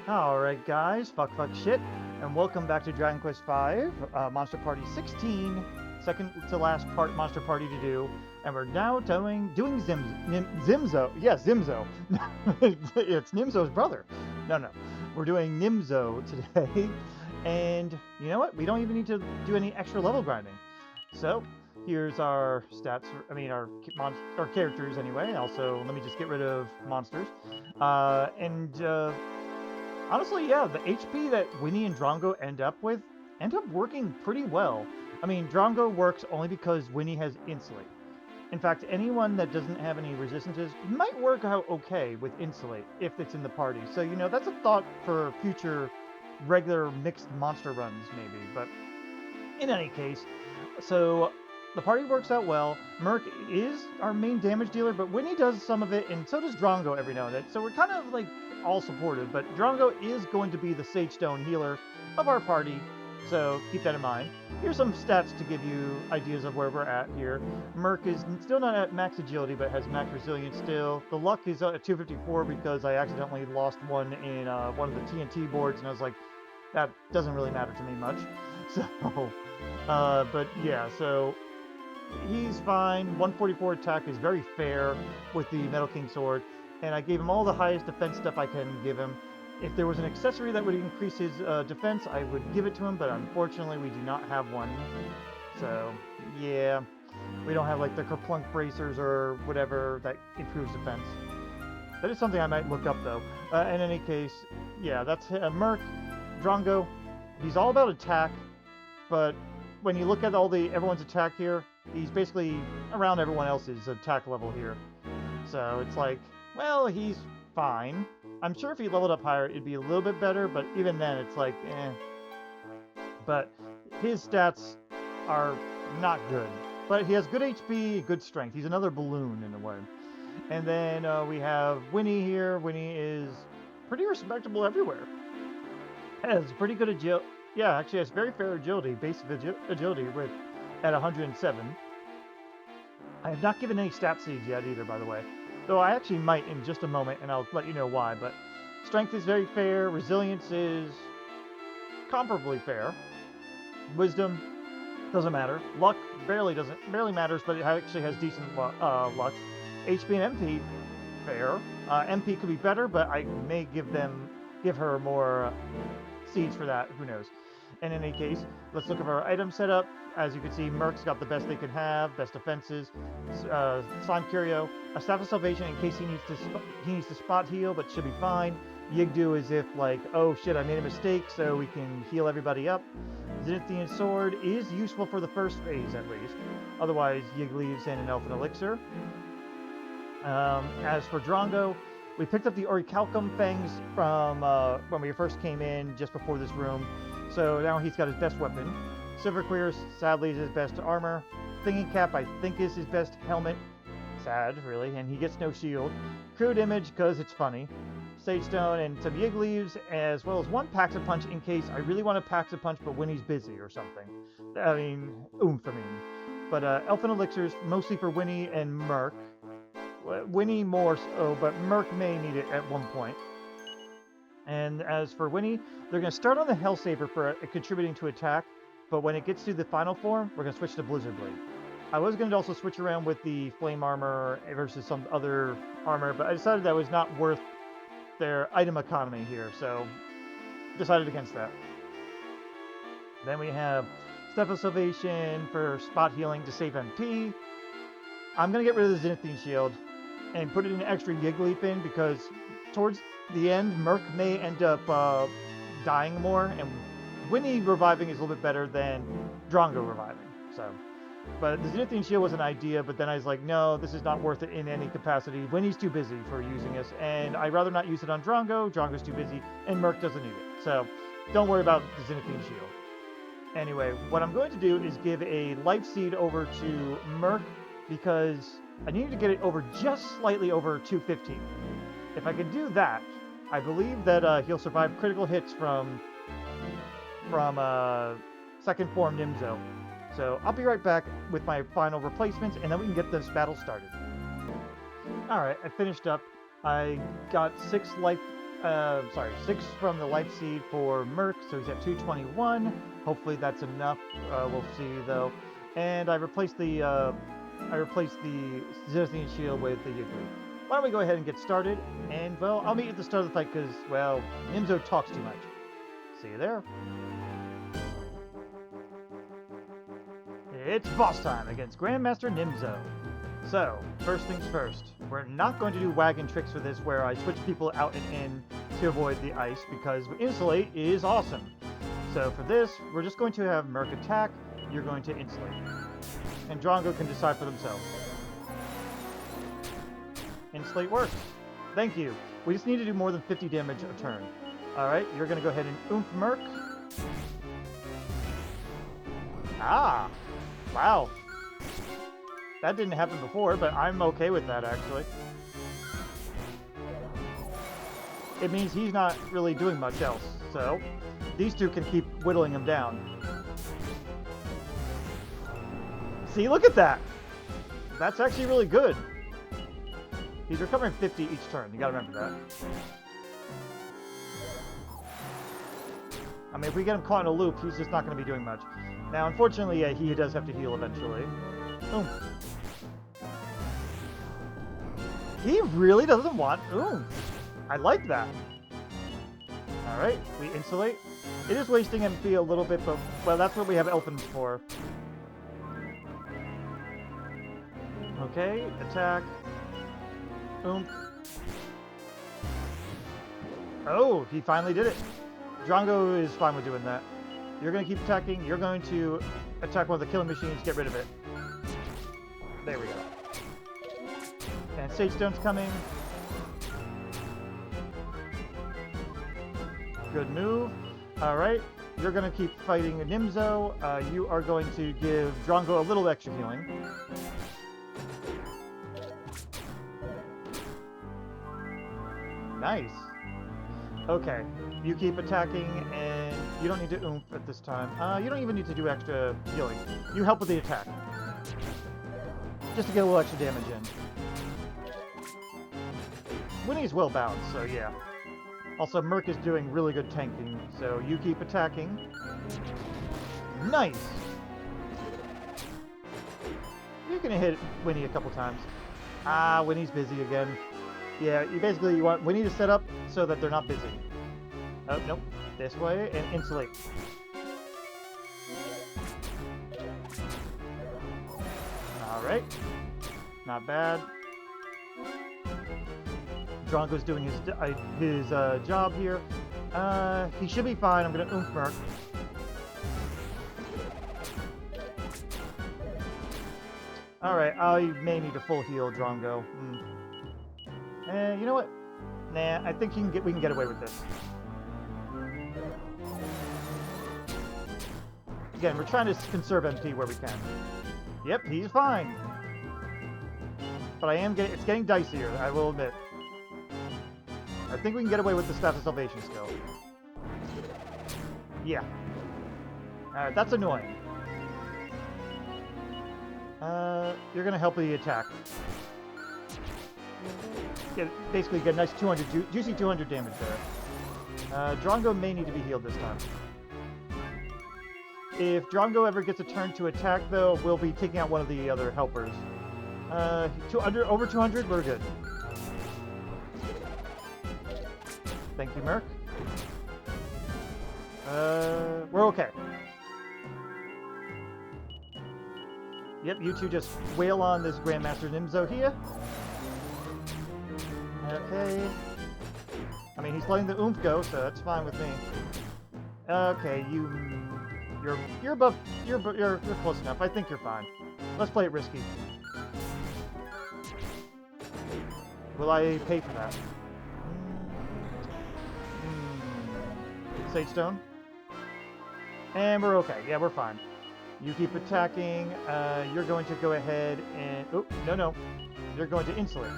Alright guys, fuck shit, and welcome back to Dragon Quest V, Monster Party 16, second to last Monster Party to do, and we're now doing Zimzo, yes, Zimzo, it's Nimzo's brother, no, we're doing Nimzo today, and you know what, we don't even need to do any extra level grinding, so here's our stats, our characters anyway. Also, let me just get rid of monsters. Honestly, yeah, the HP that Winnie and Drongo end up working pretty well. I mean, Drongo works only because Winnie has Insulate. In fact, anyone that doesn't have any resistances might work out okay with Insulate if it's in the party. So, you know, that's a thought for future regular mixed monster runs, maybe. But in any case, so the party works out well. Merc is our main damage dealer, but Winnie does some of it, and so does Drongo every now and then. So we're kind of like all supportive, but Drongo is going to be the sagestone healer of our party, so keep that in mind. Here's some stats to give you ideas of where we're at here. Merc is still not at max agility, but has max resilience still. The luck is at 254 because I accidentally lost one in one of the TNT boards, and I was like, that doesn't really matter to me much. So, but yeah, so he's fine. 144 attack is very fair with the Metal King sword, and I gave him all the highest defense stuff I can give him. If there was an accessory that would increase his defense, I would give it to him, but unfortunately we do not have one. So, yeah, we don't have like the Kerplunk bracers or whatever that improves defense. That is something I might look up though. In any case, yeah, that's Merc. Drongo, he's all about attack, but when you look at everyone's attack here, he's basically around everyone else's attack level here. So it's like, well, he's fine. I'm sure if he leveled up higher, it'd be a little bit better, but even then, it's like, eh. But his stats are not good. But he has good HP, good strength. He's another balloon in a way. And then we have Winnie here. Winnie is pretty respectable everywhere. Has pretty good agility. Yeah, actually has very fair agility, base agility at 107. I have not given any stat seeds yet either, by the way. Though I actually might in just a moment, and I'll let you know why. But strength is very fair. Resilience is comparably fair. Wisdom doesn't matter. Luck barely matters, but it actually has decent luck. HP and MP fair. MP could be better, but I may give her more seeds for that. Who knows? In any case, let's look at our item setup. As you can see, Merc's got the best they can have, best defenses. Slime Curio, a Staff of Salvation in case he needs to spot heal, but should be fine. Yigdu is if like, oh shit, I made a mistake, so we can heal everybody up. Zenithian Sword is useful for the first phase at least. Otherwise, Yig leaves and an Elfin Elixir. As for Drongo, we picked up the Orichalcum Fangs from when we first came in, just before this room. So now he's got his best weapon. Silver Queer, sadly, is his best armor. Thinking Cap, I think, is his best helmet. Sad, really, and he gets no shield. Crude Image, because it's funny. Sagestone and some Yig Leaves, as well as one Pax-a-Punch in case I really want to Pax-a-Punch, but when he's busy or something. I mean, oomph, But Elfin Elixirs, mostly for Winnie and Merc. Winnie more so, but Merc may need it at one point. And as for Winnie, they're going to start on the Hellsaber for contributing to attack, but when it gets to the final form, we're going to switch to Blizzard Blade. I was going to also switch around with the Flame Armor versus some other armor, but I decided that was not worth their item economy here, so decided against that. Then we have Staff of Salvation for spot healing to save MP. I'm going to get rid of the Zenithian Shield and put an extra Yig Leaf in because towards the end, Merc may end up dying more, and Winnie reviving is a little bit better than Drongo reviving. So, but the Zenithian Shield was an idea, but then I was like, no, this is not worth it in any capacity. Winnie's too busy for using this, and I'd rather not use it on Drongo. Drongo's too busy, and Merc doesn't need it. So, don't worry about the Zenithian Shield. Anyway, what I'm going to do is give a Life Seed over to Merc because I need to get it over just slightly over 215. If I can do that, I believe that he'll survive critical hits from second form Nimzo. So I'll be right back with my final replacements, and then we can get this battle started. Alright, I finished up. I got 6 life sorry, 6 from the life seed for Merc, so he's at 221. Hopefully that's enough. We'll see though. And I replaced the Zillion shield with the Yiggly. Why don't we go ahead and get started? And well, I'll meet you at the start of the fight because, well, Nimzo talks too much. See you there. It's boss time against Grandmaster Nimzo. So, first things first, we're not going to do wagon tricks for this where I switch people out and in to avoid the ice because Insulate is awesome. So for this, we're just going to have Merc attack, you're going to Insulate. And Drongo can decide for themselves. Insulate works. Thank you. We just need to do more than 50 damage a turn. Alright, you're going to go ahead and oomph Merc. Ah! Wow. That didn't happen before, but I'm okay with that, actually. It means he's not really doing much else, so these two can keep whittling him down. See, look at that! That's actually really good. He's recovering 50 each turn, you gotta remember that. I mean, if we get him caught in a loop, he's just not gonna be doing much. Now, unfortunately, yeah, he does have to heal eventually. Oomph. He really doesn't want oomph. I like that. Alright, we insulate. It is wasting MP a little bit, but, well, that's what we have Elfins for. Okay, attack. Oomph. Oh, he finally did it. Drongo is fine with doing that. You're going to keep attacking. You're going to attack one of the killing machines, get rid of it. There we go. And sagestones coming. Good move. Alright, you're going to keep fighting Nimzo. You are going to give Drongo a little extra healing. Nice. Okay, you keep attacking, and you don't need to oomph at this time. You don't even need to do extra healing. You help with the attack. Just to get a little extra damage in. Winnie's well balanced, so yeah. Also, Merc is doing really good tanking, so you keep attacking. Nice! You're gonna hit Winnie a couple times. Ah, Winnie's busy again. Yeah, you want Winnie to set up so that they're not busy. Oh, nope. This way, and insulate. Alright. Not bad. Drongo's doing his job here. He should be fine. I'm gonna oomph Merc. Alright, I may need a full heal, Drongo. You know what? Nah, I think we can get away with this. Again, we're trying to conserve MP where we can. Yep, he's fine. But it's getting dicier, I will admit. I think we can get away with the Staff of Salvation still. Yeah. Alright, that's annoying. You're gonna help with the attack. Basically get a nice 200, juicy 200 damage there. Drongo may need to be healed this time. If Drongo ever gets a turn to attack, though, we'll be taking out one of the other helpers. Over 200, we're good. Thank you, Merc. We're okay. Yep, you two just wail on this Grandmaster Nimzo here. Okay. I mean, he's letting the oomph go, so that's fine with me. Okay, you're close enough. I think you're fine. Let's play it risky. Will I pay for that? Sage stone. And we're okay. Yeah, we're fine. You keep attacking. You're going to go ahead and... Oh, no. You're going to insulate.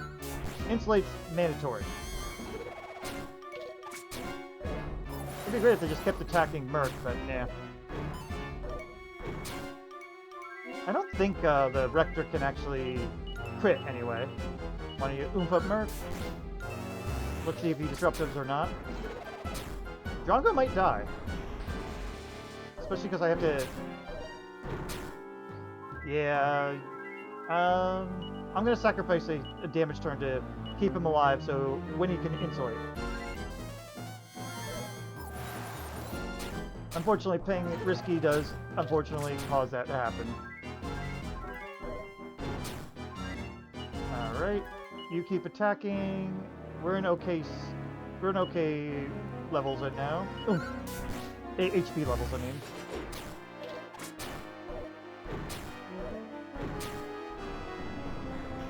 Insulate's mandatory. It'd be great if they just kept attacking Merc, but nah. I don't think the Rector can actually crit anyway. Why don't you oomph up Merc? Let's see if he disruptives or not. Drongo might die. Especially because I have to... Yeah... I'm going to sacrifice a damage turn to keep him alive so Winnie can insulate. Unfortunately, playing it risky does, unfortunately, cause that to happen. Alright, you keep attacking. We're in okay levels right now. Ooh. HP levels, I mean.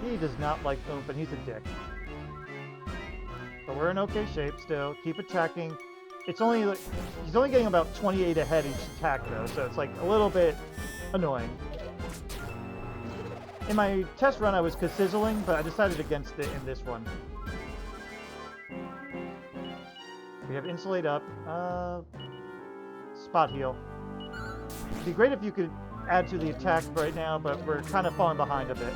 He does not like oomph, and he's a dick. But we're in okay shape still. Keep attacking. It's only like he's only getting about 28 ahead each attack though, so it's like a little bit annoying. In my test run I was sizzling, but I decided against it in this one. We have Insulate up. Spot heal. It'd be great if you could add to the attack right now, but we're kind of falling behind a bit.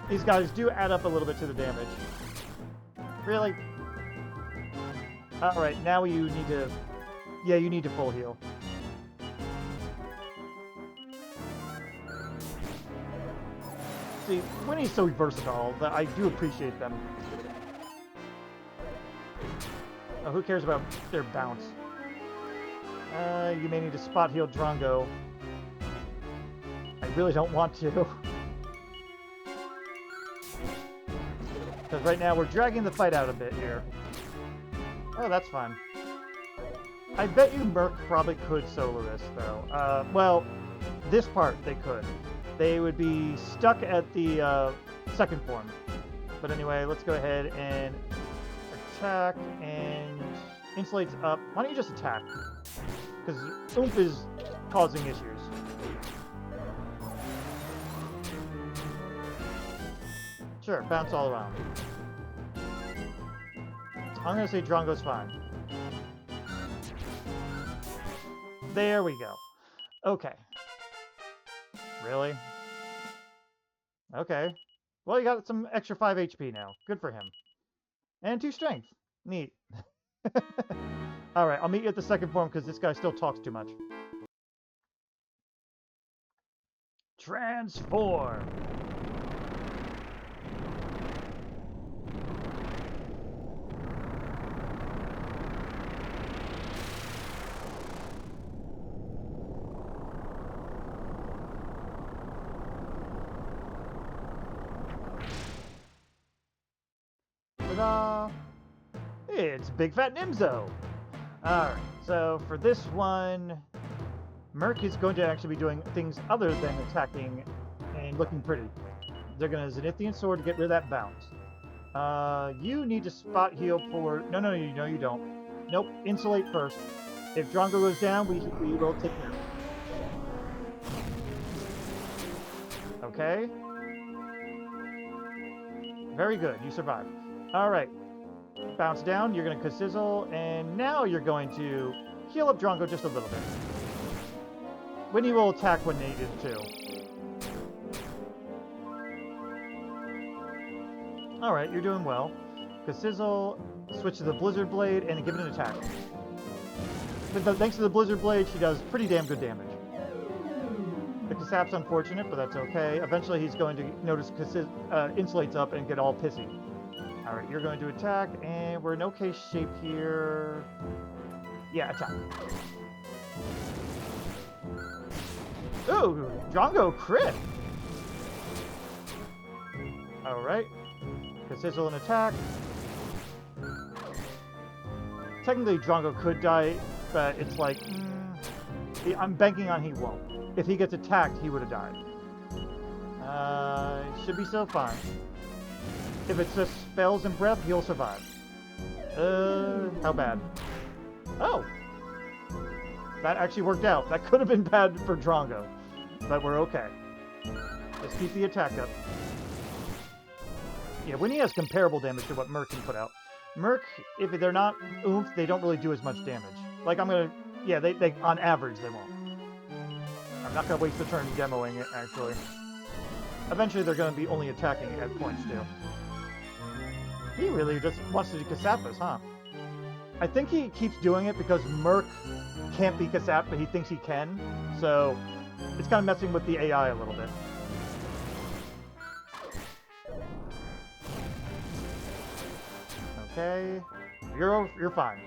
These guys do add up a little bit to the damage. Really? Alright, now you need to... Yeah, you need to full heal. See, Winnie's so versatile that I do appreciate them. Oh, who cares about their bounce? You may need to spot heal Drongo. I really don't want to. Because right now we're dragging the fight out a bit here. Oh, that's fine. I bet you Merc probably could solo this, though. Well, this part they could. They would be stuck at the second form. But anyway, let's go ahead and attack, and Insulate's up. Why don't you just attack? Because oomph is causing issues. Sure, bounce all around. I'm going to say Drongo's fine. There we go. Okay. Really? Okay. Well, you got some extra 5 HP now. Good for him. And 2 strength. Neat. Alright, I'll meet you at the second form because this guy still talks too much. Transform! Ta-da! It's Big Fat Nimzo! Alright, so for this one, Merc is going to actually be doing things other than attacking and looking pretty. They're going to Zenithian Sword to get rid of that bounce. You need to spot heal for... No, you don't. Nope, Insulate first. If Drongo goes down, we will take care of it. Okay. Very good, you survived. Alright. Bounce down, you're going to sizzle, and now you're going to heal up Drongo just a little bit. Winnie will attack when needed, too. Alright, you're doing well. Sizzle, switch to the Blizzard Blade, and give it an attack. Thanks to the Blizzard Blade, she does pretty damn good damage. The Kasap's unfortunate, but that's okay. Eventually he's going to notice Insulate's up and get all pissy. Alright, you're going to attack, and we're in okay shape here. Yeah, attack. Ooh, Drongo crit! Alright. Sizzle and attack. Technically, Drongo could die, but it's like... I'm banking on he won't. If he gets attacked, he would have died. Should be so fine. If it's just spells and breath, he'll survive. How bad? Oh! That actually worked out. That could have been bad for Drongo. But we're okay. Just keep the attack up. Yeah, Winnie has comparable damage to what Merc can put out. Merc, if they're not oomph, they don't really do as much damage. Like, I'm gonna... Yeah, they on average, they won't. I'm not gonna waste the turn demoing it, actually. Eventually, they're gonna be only attacking at points, too. He really just wants to do Kasapas, huh? I think he keeps doing it because Merc can't be Kasap, but he thinks he can. So it's kind of messing with the AI a little bit. Okay, you're fine.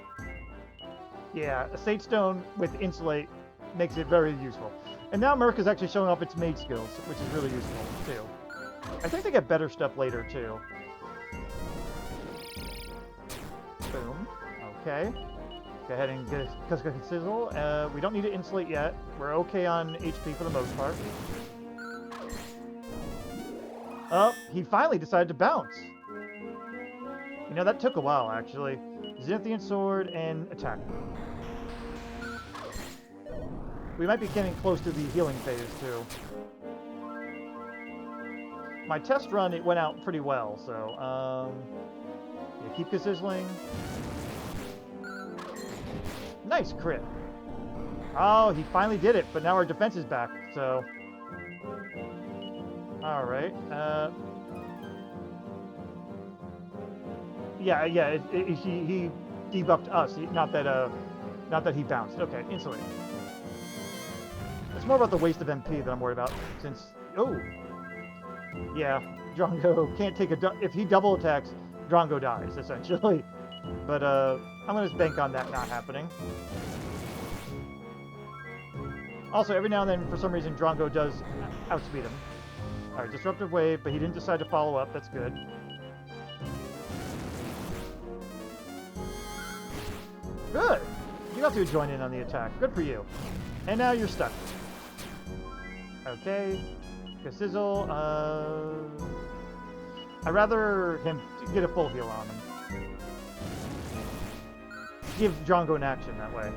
Yeah, a sagestone with Insulate makes it very useful. And now Merc is actually showing off its mage skills, which is really useful too. I think they get better stuff later too. Boom. Okay. Go ahead and get a sizzle. We don't need to insulate yet. We're okay on HP for the most part. Oh, he finally decided to bounce. You know, that took a while, actually. Zenithian Sword and attack. We might be getting close to the healing phase, too. My test run, it went out pretty well, so, yeah, keep sizzling. Nice crit. Oh, he finally did it, but now our defense is back, so... Alright, Yeah, he debuffed us, not that he bounced. Okay, Insulate. It's more about the waste of MP that I'm worried about, since... Oh! Yeah, Drongo can't take a... If he double attacks, Drongo dies, essentially. But, I'm gonna just bank on that not happening. Also, every now and then, for some reason, Drongo does outspeed him. Alright, Disruptive Wave, but he didn't decide to follow up. That's good. Good! You got to join in on the attack. Good for you. And now you're stuck. Okay. Sizzle. I'd rather him get a full heal on him. Give Drongo an action that way.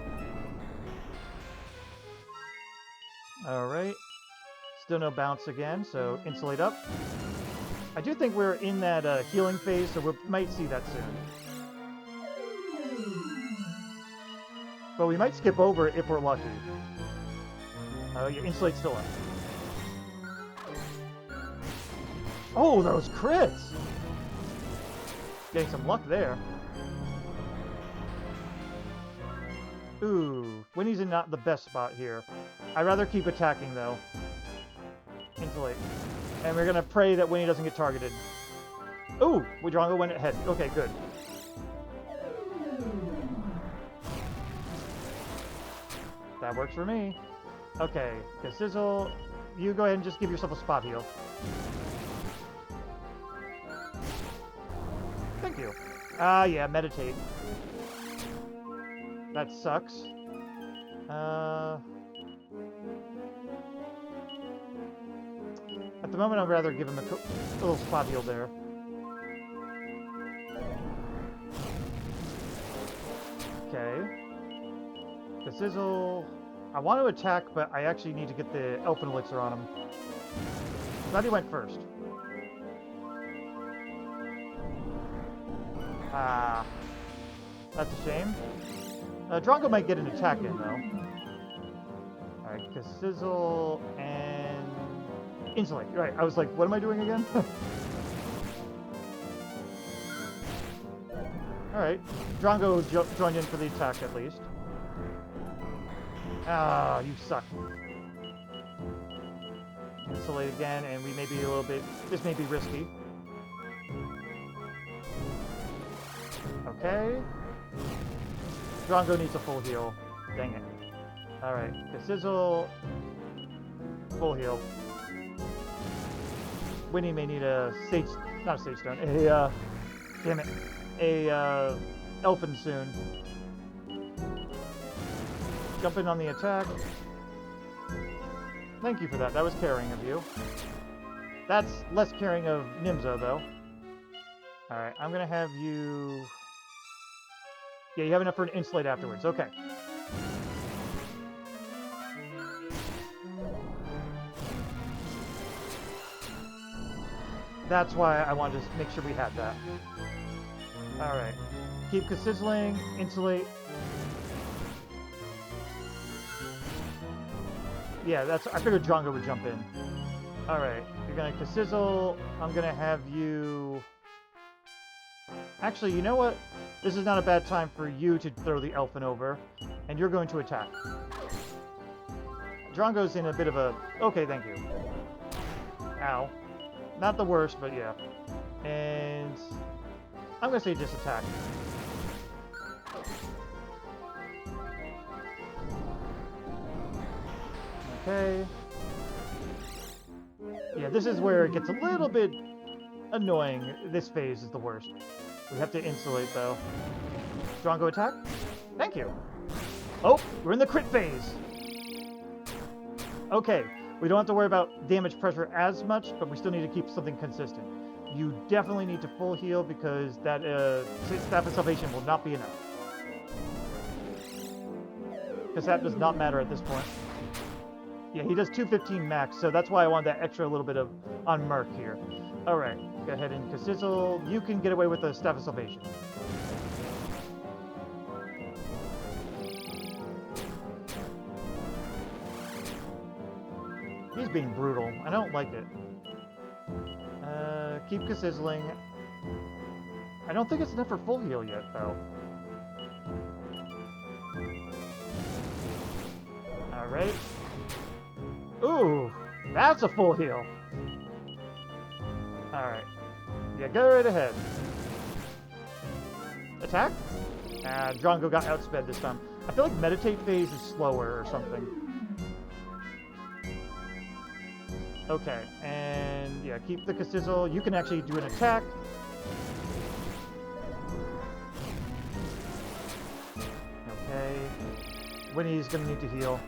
Alright. Still no bounce again, so Insulate up. I do think we're in that healing phase, so we might see that soon. But we might skip over it if we're lucky. Oh, yeah, Insulate's still up. Oh, those crits! Getting some luck there. Ooh, Winnie's in not the best spot here. I'd rather keep attacking, though. Insulate. And we're gonna pray that Winnie doesn't get targeted. Ooh, Drongo went ahead. Okay, good. That works for me. Okay, Sizzle, you go ahead and just give yourself a spot heal. Thank you. Ah, yeah, meditate. That sucks. At the moment, I'd rather give him a little spot heal there. Okay. The Sizzle... I want to attack, but I actually need to get the Elfin Elixir on him. Glad he went first. Ah. That's a shame. Drongo might get an attack in, though. Alright, Sizzle and... Insulate. Right, I was like, what am I doing again? Alright, Drongo joined in for the attack, at least. Ah, you suck. Insulate again, and we may be a little bit... This may be risky. Okay. Drongo needs a full heal. Dang it. Alright, the Sizzle... Full heal. Winnie may need a sage... Not a sagestone. A, damn it. A, Elfin soon. Jump in on the attack. Thank you for that. That was caring of you. That's less caring of Nimzo, though. Alright, I'm gonna have you... Yeah, you have enough for an Insulate afterwards. Okay. That's why I wanted to make sure we had that. Alright. Keep sizzling, Insulate. Yeah, that's... I figured Drongo would jump in. Alright. You're gonna sizzle. I'm gonna have you... Actually, you know what? This is not a bad time for you to throw the Elfin over, and you're going to attack. Drongo's in a bit of a... Okay, thank you. Ow. Not the worst, but yeah. And... I'm going to say just attack. Okay. Yeah, this is where it gets a little bit annoying. This phase is the worst. We have to insulate, though. Drongo attack? Thank you. Oh, we're in the crit phase. Okay, we don't have to worry about damage pressure as much, but we still need to keep something consistent. You definitely need to full heal because that Staff of Salvation will not be enough. Because that does not matter at this point. Yeah, he does 215 max, so that's why I want that extra little bit of on Merc here. Alright, go ahead and Sizzle. You can get away with the Staff of Salvation. He's being brutal. I don't like it. Keep sizzling. I don't think it's enough for full heal yet, though. Alright. Ooh, that's a full heal. Alright. Yeah, go right ahead. Attack? Drongo got outsped this time. I feel like Meditate phase is slower or something. Okay, and yeah, keep the Sizzle. You can actually do an attack. Okay. Winnie's gonna need to heal.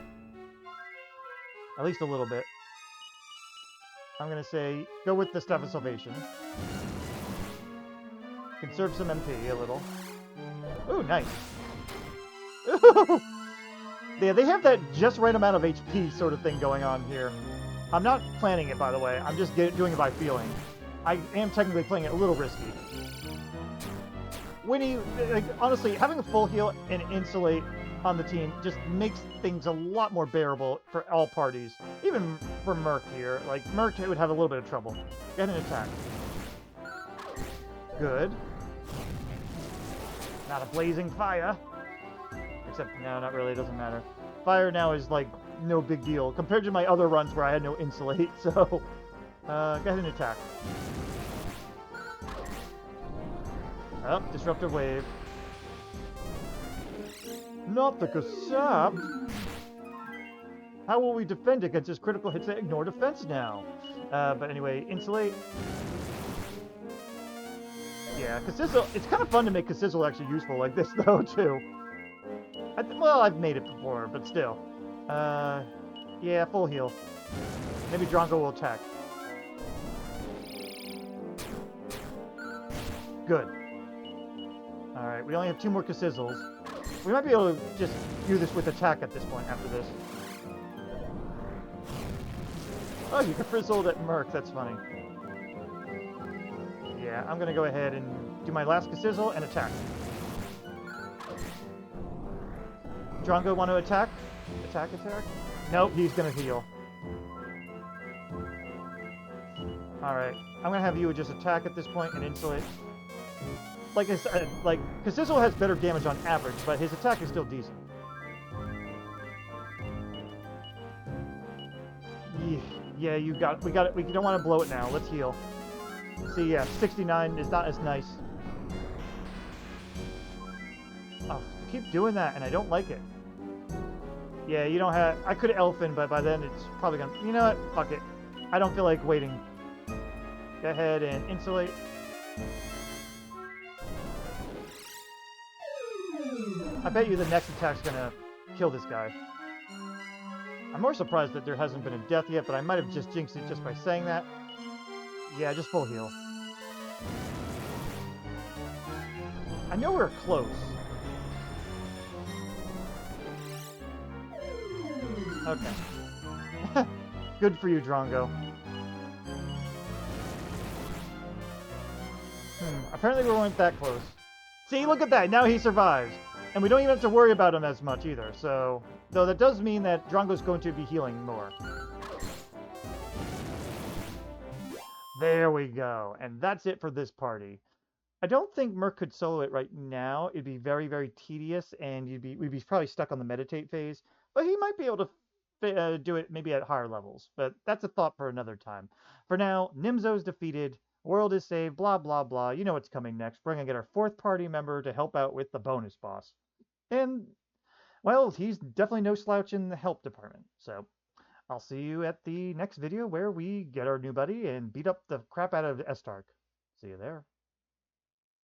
At least a little bit. I'm gonna say, go with the Staff of Salvation. Conserve some MP a little. Ooh, nice. Ooh! Yeah, they have that just right amount of HP sort of thing going on here. I'm not planning it, by the way. I'm just doing it by feeling. I am technically playing it a little risky. Winnie, like, honestly, having a full heal and Insulate on the team just makes things a lot more bearable for all parties. Even for Merc here. Like, Merc would have a little bit of trouble. Get an attack. Good. Not a blazing fire. Except, no, not really. It doesn't matter. Fire now is, like, no big deal compared to my other runs where I had no Insulate, so go ahead and attack. Oh, Disruptive Wave. Not the Kasap! How will we defend against his critical hits that ignore defense now? But anyway, Insulate. Yeah, Sizzle. It's kind of fun to make Sizzle actually useful like this, though, too. Well, I've made it before, but still. Yeah, full heal. Maybe Drongo will attack. Good. Alright, we only have 2 more Sizzles. We might be able to just do this with attack at this point after this. Oh, you can frizzle at Merc, that's funny. Yeah, I'm gonna go ahead and do my last Sizzle and attack. Drongo want to attack? Attack? Nope, he's gonna heal. Alright, I'm gonna have you just attack at this point and Insulate. Like I said, Sizzle has better damage on average, but his attack is still decent. Yeah, we got it. We don't want to blow it now. Let's heal. See, yeah, 69 is not as nice. Oh, keep doing that, and I don't like it. Yeah, you don't have... I could Elfin, but by then it's probably gonna... You know what? Fuck it. I don't feel like waiting. Go ahead and Insulate. I bet you the next attack's gonna kill this guy. I'm more surprised that there hasn't been a death yet, but I might have just jinxed it just by saying that. Yeah, just full heal. I know we're close. Okay. Good for you, Drongo. Apparently we weren't that close. See, look at that! Now he survives! And we don't even have to worry about him as much either, so... Though that does mean that Drongo's going to be healing more. There we go. And that's it for this party. I don't think Merc could solo it right now. It'd be very, very tedious, and we'd be probably stuck on the meditate phase. But he might be able to do it maybe at higher levels. But that's a thought for another time. For now, Nimzo's defeated. World is saved. Blah blah blah. You know what's coming next. We're gonna get our fourth party member to help out with the bonus boss. And well, he's definitely no slouch in the help department. So I'll see you at the next video where we get our new buddy and beat up the crap out of Estark. See you there.